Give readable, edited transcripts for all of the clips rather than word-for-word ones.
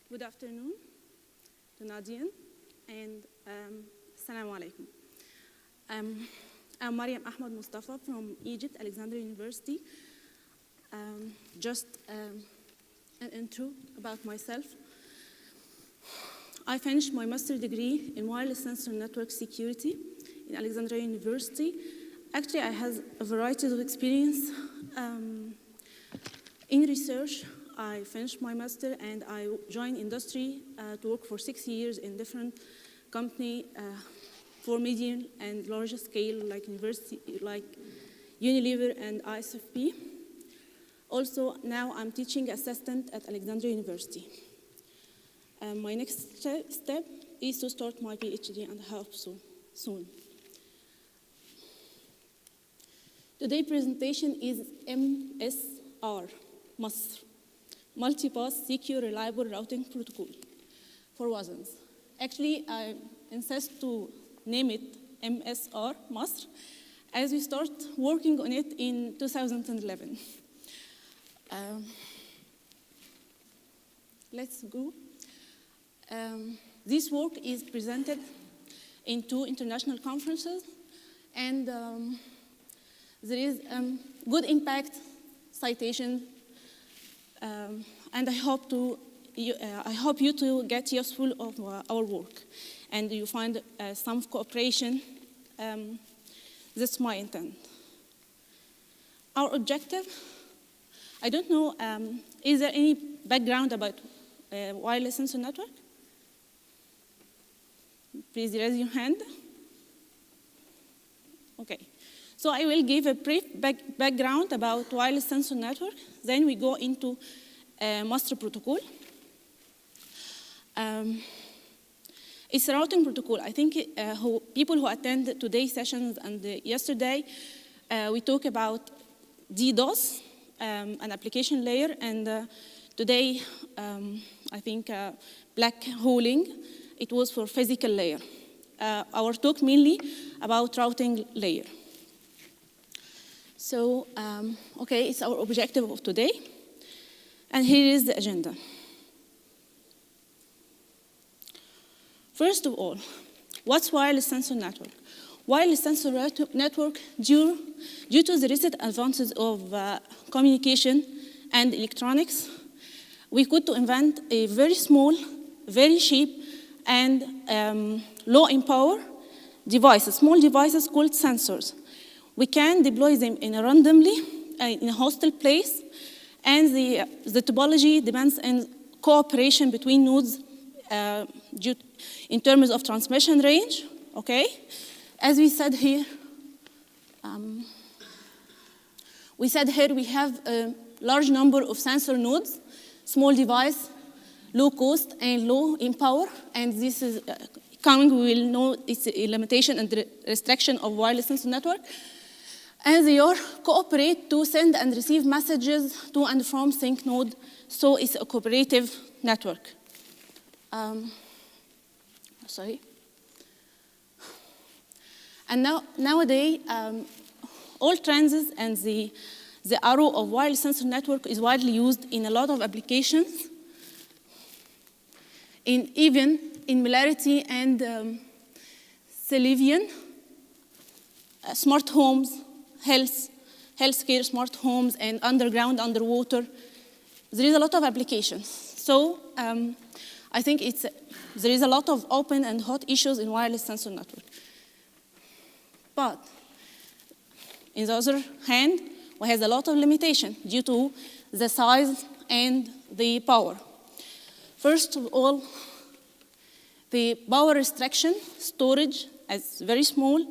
Good afternoon to Nadian, and assalamu alaikum. I'm Mariam Ahmad Moustafa from Egypt, Alexandria University. Just an intro about myself. I finished my master's degree in wireless sensor network security in Alexandria University. Actually, I have a variety of experience in research. I finished my master and I joined industry to work for 6 years in different companies for medium and large scale like university, like Unilever and ISFP. Also, now I'm teaching assistant at Alexandria University. My next step is to start my PhD, and I hope so soon. Today's presentation is MSR, multipath secure reliable routing protocol for WSNs. Actually, I insist to name it MSR, as we start working on it in 2011. Let's go. This work is presented in 2 international conferences, and there is good impact citation, and I hope you to get useful of our work, and you find some cooperation. That's my intent. Our objective, I don't know, is there any background about wireless sensor network? Please raise your hand. Okay. So I will give a brief background about wireless sensor network. Then we go into master protocol. It's a routing protocol. I think people who attend today's sessions and yesterday, we talk about DDoS, an application layer, and today, I think black holing, it was for physical layer. Our talk mainly about routing layer. So, okay, it's our objective of today. And here is the agenda. First of all, what's wireless sensor network? Wireless sensor network, due to the recent advances of communication and electronics, we could invent a very small, very cheap, and low in power devices, small devices called sensors. We can deploy them randomly in a hostile place, and the topology depends on cooperation between nodes in terms of transmission range, okay? As we said here, we have a large number of sensor nodes, small device, low cost, and low in power, and this is coming, we will know it's a limitation and restriction of wireless sensor network. And they all cooperate to send and receive messages to and from sync node, so it's a cooperative network. Sorry. And nowadays, all transits and the arrow of wireless sensor network is widely used in a lot of applications, even in military and civilian, smart homes, healthcare, smart homes, and underground, underwater. There is a lot of applications. So I think there is a lot of open and hot issues in wireless sensor network. But on the other hand, we have a lot of limitation due to the size and the power. First of all, the power restriction, storage is very small.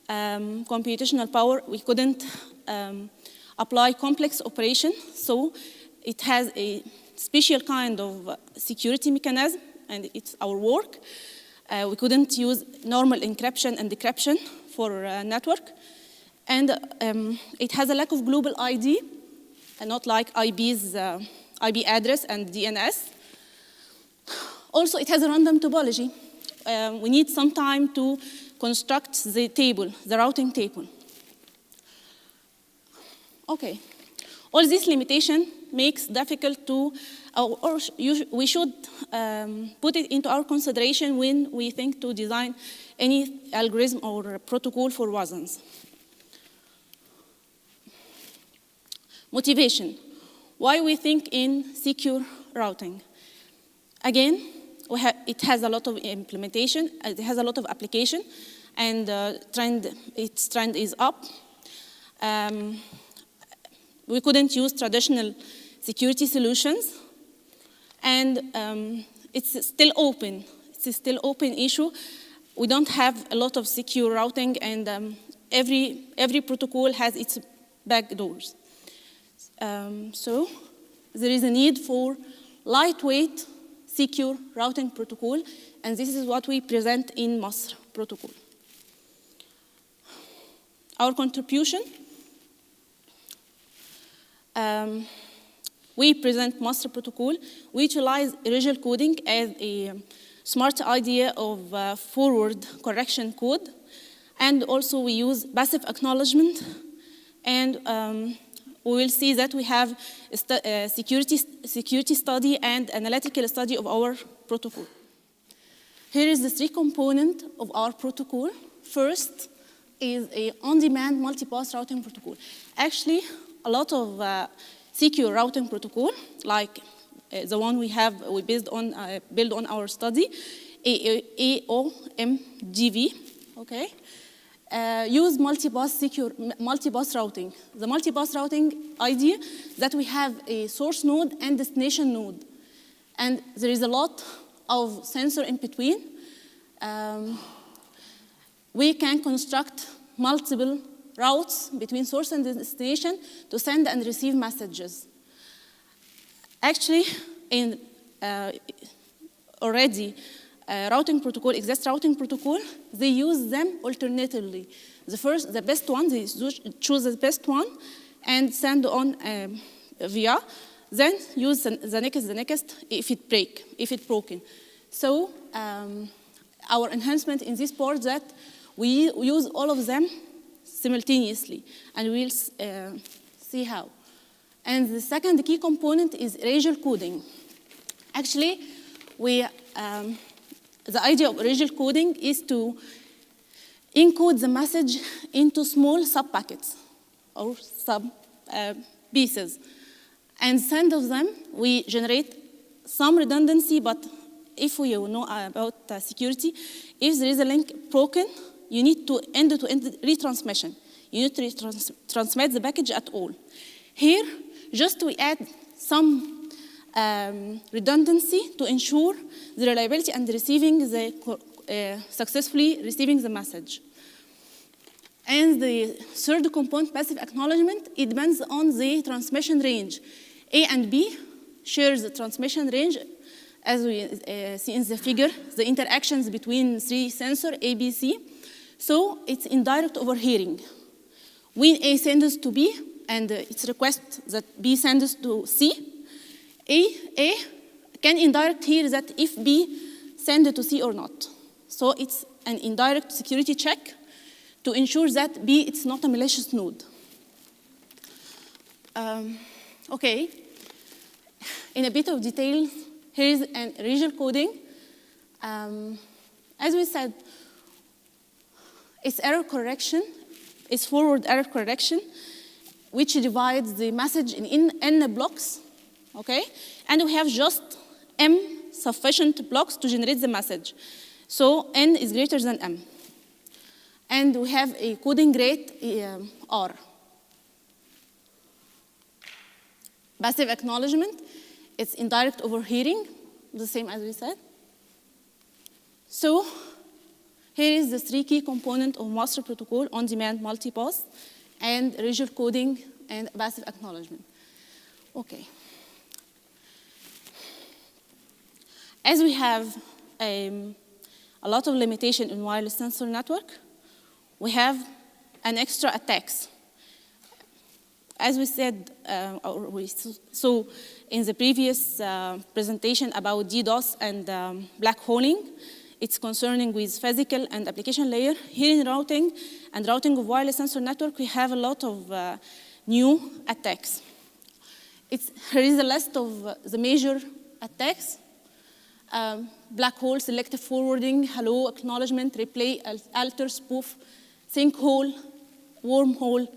Computational power, we couldn't apply complex operation, so it has a special kind of security mechanism, and it's our work. We couldn't use normal encryption and decryption for network, and it has a lack of global ID, and not like IP address and DNS. Also, it has a random topology. We need some time to construct the table, the routing table. Okay, all this limitation makes difficult to we should put it into our consideration when we think to design any algorithm or protocol for WSNs. Motivation. Why we think in secure routing? Again, it has a lot of implementation, it has a lot of application, and its trend is up. We couldn't use traditional security solutions, and it's still open. It's a still open issue. We don't have a lot of secure routing, and every protocol has its backdoors. So there is a need for lightweight, secure routing protocol, and this is what we present in MSR protocol. Our contribution, we present MSR protocol. We utilize erasure coding as a smart idea of forward correction code, and also we use passive acknowledgement, and we will see that we have a security study and analytical study of our protocol. Here is the three components of our protocol. First is a on-demand multipath routing protocol. Actually, a lot of secure routing protocol, like the one we built on our study, AOMGV, okay? Use multipath routing. The multipath routing idea that we have a source node and destination node, and there is a lot of sensor in between. We can construct multiple routes between source and destination to send and receive messages. Actually, in already routing protocol, exists routing protocol, they use them alternatively. The best one, they choose the best one and send on via, then use the next if it's broken. So our enhancement in this part that we use all of them simultaneously, and we'll see how. And the second key component is erasure coding. Actually, the idea of erasure coding is to encode the message into small sub-packets or sub-pieces. And send of them, we generate some redundancy, but if we know about security, if there is a link broken, you need to end-to-end retransmission. You need to transmit the package at all. Here, just we add some redundancy to ensure the reliability and successfully receiving the message. And the third component, passive acknowledgement, it depends on the transmission range. A and B share the transmission range, as we see in the figure, the interactions between three sensors, A, B, C. So it's indirect overhearing. When A sends to B, and it's request that B sends to C, A can indirect hear that if B send to C or not. So it's an indirect security check to ensure that B it's not a malicious node. Okay, in a bit of detail, here is an erasure coding. As we said, it's error correction, it's forward error correction, which divides the message in n blocks, okay? And we have just m sufficient blocks to generate the message. So n is greater than m. And we have a coding rate R. Passive acknowledgement, it's indirect overhearing, the same as we said. So here is the three key components of MSR protocol: on-demand multipath, and erasure coding, and passive acknowledgement. Okay. As we have a lot of limitation in wireless sensor network, we have an extra attacks. As we said, or we saw in the previous presentation about DDoS and black holing, it's concerning with physical and application layer. Here in routing and routing of wireless sensor network, we have a lot of new attacks. Here is a list of the major attacks. Black hole, selective forwarding, hello, acknowledgement, replay, alter, spoof, sinkhole, wormhole,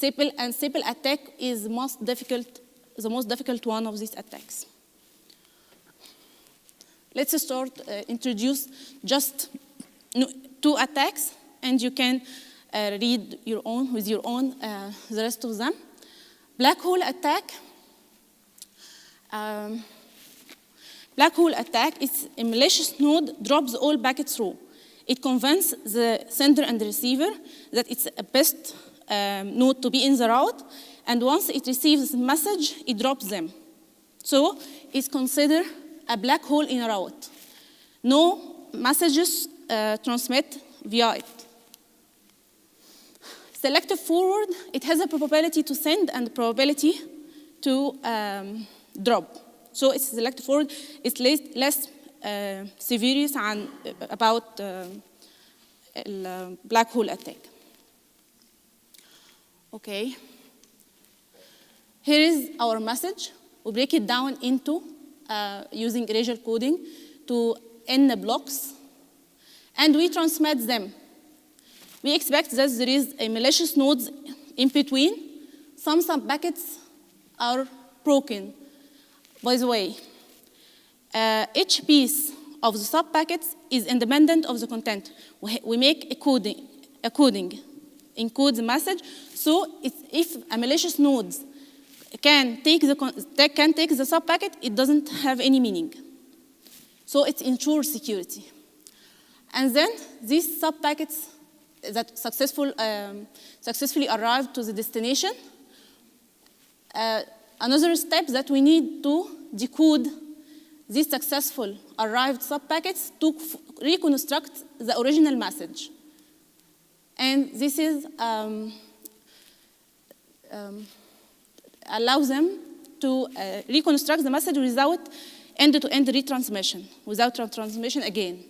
sepal, and sepal attack is the most difficult one of these attacks. Let's start, introduce just 2 attacks, and you can read with your own the rest of them. Black hole attack. Black hole attack is a malicious node drops all packets raw. It convinces the sender and the receiver that it's a best node to be in the route, and once it receives the message, it drops them. So it's considered a black hole in a route. No messages transmit via it. Selective forward, it has a probability to send and probability to drop. So it's selective forward, it's less severe about black hole attack. Okay. Here is our message. We break it down into using erasure coding to n blocks, and we transmit them. We expect that there is a malicious nodes in between. Some sub-packets are broken. By the way, each piece of the sub-packets is independent of the content. We make a coding encode the message, so if a malicious node can take the sub-packet, it doesn't have any meaning. So it ensures security. And then these sub-packets that successfully arrive to the destination, another step that we need to decode these successful arrived sub-packets to reconstruct the original message. And this is allows them to reconstruct the message without end-to-end retransmission, without transmission again.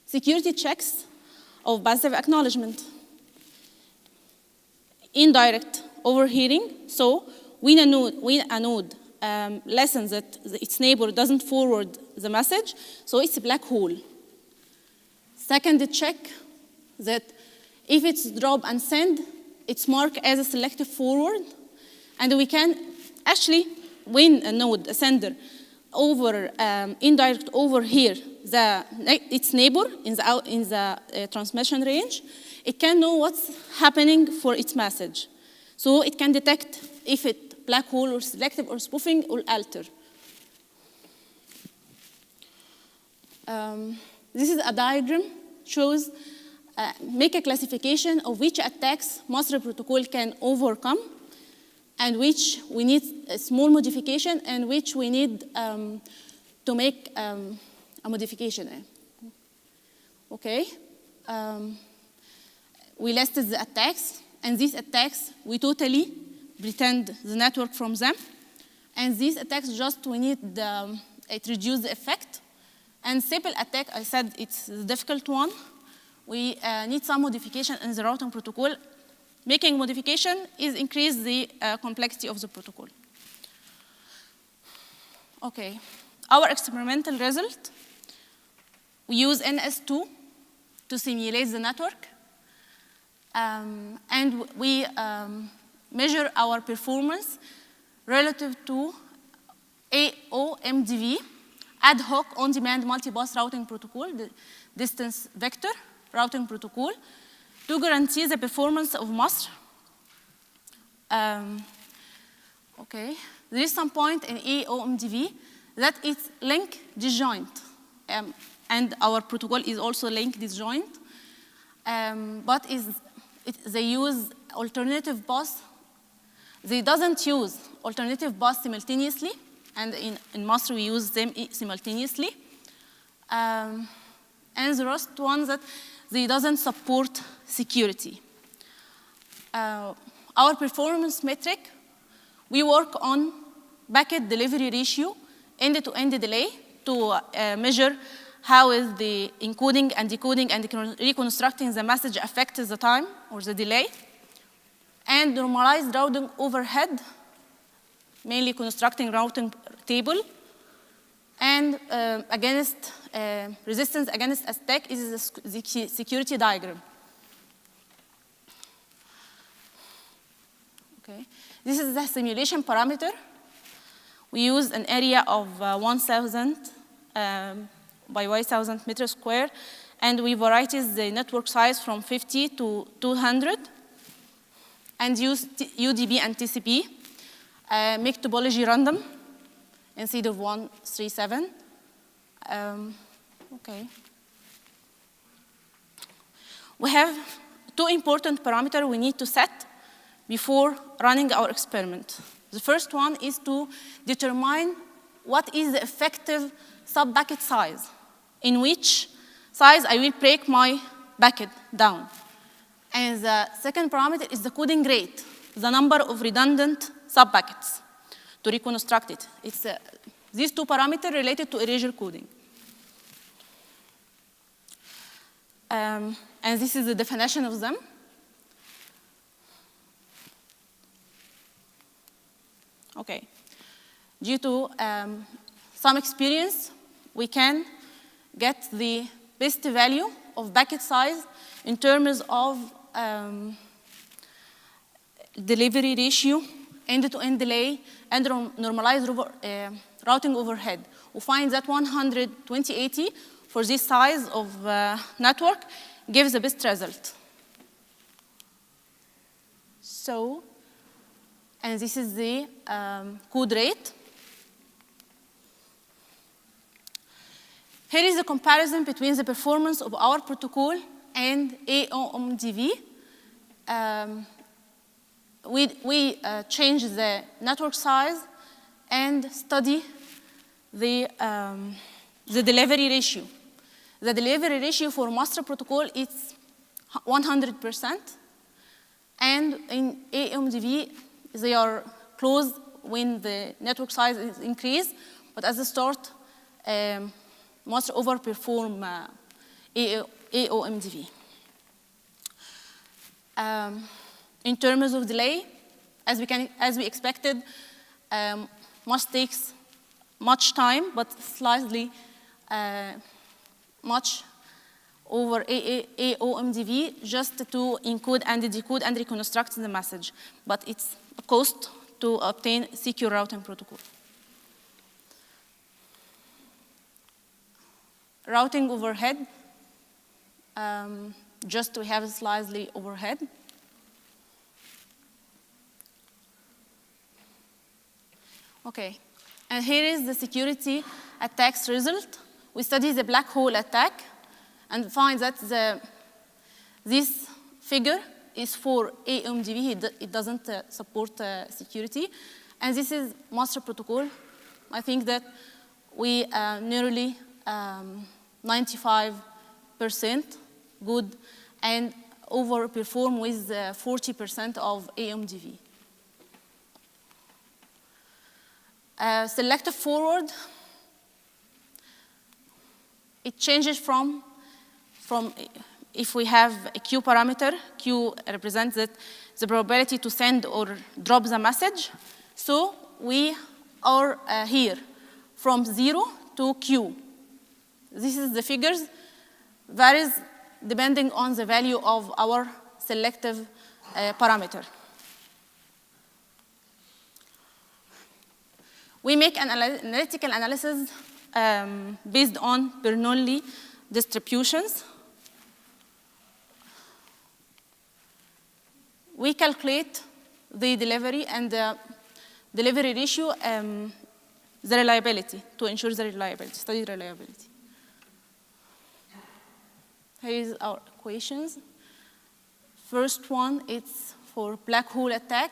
Security checks of passive acknowledgement. Indirect overhearing, so when a node lessens that its neighbor doesn't forward the message, so it's a black hole. Second check, that if it's drop and send, it's marked as a selective forward, and we can actually, when a node, a sender, indirect overhear its neighbor in the transmission range, it can know what's happening for its message. So it can detect if it's black hole or selective or spoofing or alter. This is a diagram, shows, make a classification of which attacks master protocol can overcome and which we need a small modification and which we need to make a modification. Okay. We listed the attacks, and these attacks, we totally pretend the network from them. And these attacks just, we need it reduce the effect. And simple attack, I said it's the difficult one. We need some modification in the routing protocol. Making modification is increase the complexity of the protocol. Okay, our experimental result, we use NS2 to simulate the network. And we measure our performance relative to AOMDV, ad hoc on-demand multipath routing protocol, the distance vector routing protocol, to guarantee the performance of master. Okay, there is some point in AOMDV that it's link disjoint, and our protocol is also link disjoint, but they use alternative paths. They doesn't use alternative paths simultaneously, and in master we use them simultaneously. And the rest ones that they doesn't support security. Our performance metric, we work on packet delivery ratio, end-to-end delay, to measure how is the encoding and decoding and reconstructing the message affects the time or the delay. and normalized routing overhead, mainly constructing routing table, and against resistance against attack is the security diagram. Okay. This is the simulation parameter. We use an area of 1,000 by 1,000 meters square, and we varieties the network size from 50 to 200, and use UDP and TCP, make topology random instead of 137. Okay. We have two important parameters we need to set before running our experiment. The first one is to determine what is the effective sub-packet size, in which size I will break my packet down. And the second parameter is the coding rate, the number of redundant sub-packets to reconstruct it. It's these two parameters related to erasure coding. And this is the definition of them. Okay. Due to some experience, we can get the best value of packet size in terms of delivery ratio, end-to-end delay, and normalized routing overhead. We find that 120/80 for this size of network gives the best result. So, and this is the code rate. Here is a comparison between the performance of our protocol and AOMDV. We change the network size and study the delivery ratio. The delivery ratio for master protocol is 100%, and in AOMDV, they are closed when the network size is increased, but at the start, must overperform AOMDV. In terms of delay, as we expected, must takes much time, but slightly much over AOMDV just to encode and decode and reconstruct the message. But it's a cost to obtain secure routing protocol. Routing overhead, just to have slightly overhead. Okay, and here is the security attacks result. We study the black hole attack and find that this figure is for AOMDV. It doesn't support security. And this is master protocol. I think that we nearly 95% good and overperform with 40% of AOMDV. Selective forward, it changes from if we have a Q parameter, Q represents the probability to send or drop the message. So we are here from 0 to Q. This is the figures, varies depending on the value of our selective parameter. We make an analytical analysis based on Bernoulli distributions. We calculate the delivery and the delivery ratio, the reliability, to ensure the reliability, study reliability. Here is our equations. First one, it's for black hole attack,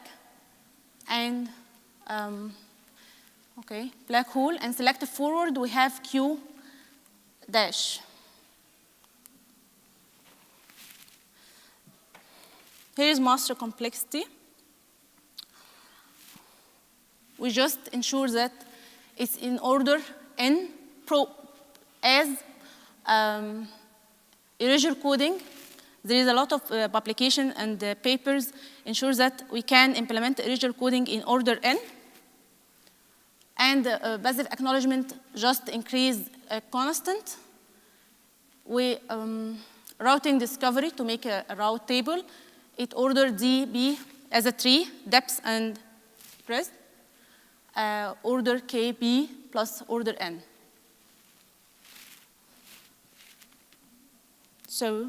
and okay, black hole, and selective forward, we have Q dash. Here is master complexity. We just ensure that it's in order N as erasure coding There is a lot of publication and papers ensure that we can implement erasure coding in order n. And passive acknowledgement just increase a constant. We routing discovery to make a route table. It order DB as a tree, depth and breadth. Order KB plus order n. So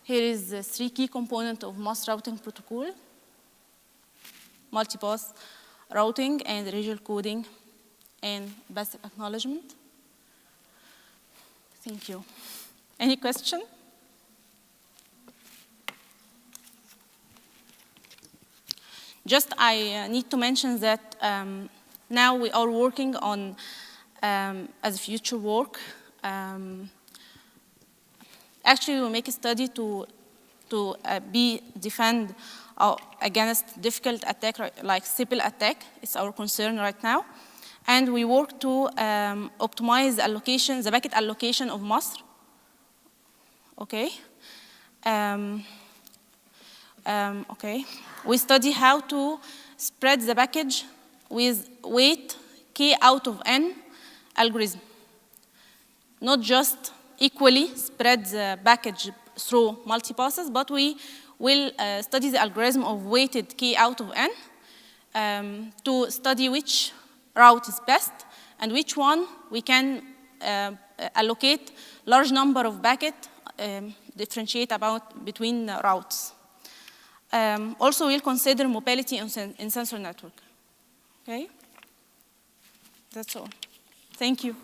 here is the 3 key components of mass routing protocol: multipath routing and erasure coding and passive acknowledgement. Thank you. Any question? Just I need to mention that now we are working on, as future work, actually we make a study to be defend against difficult attack like simple attack. It's our concern right now. And we work to optimize allocation, the packet allocation of MSR. Okay. Okay. We study how to spread the package with weight k out of n algorithm. Not just equally spread the package through multipasses, but we will study the algorithm of weighted k out of n to study which route is best and which one we can allocate large number of packets, differentiate between routes. Also, we'll consider mobility in sensor network. Okay? That's all. Thank you.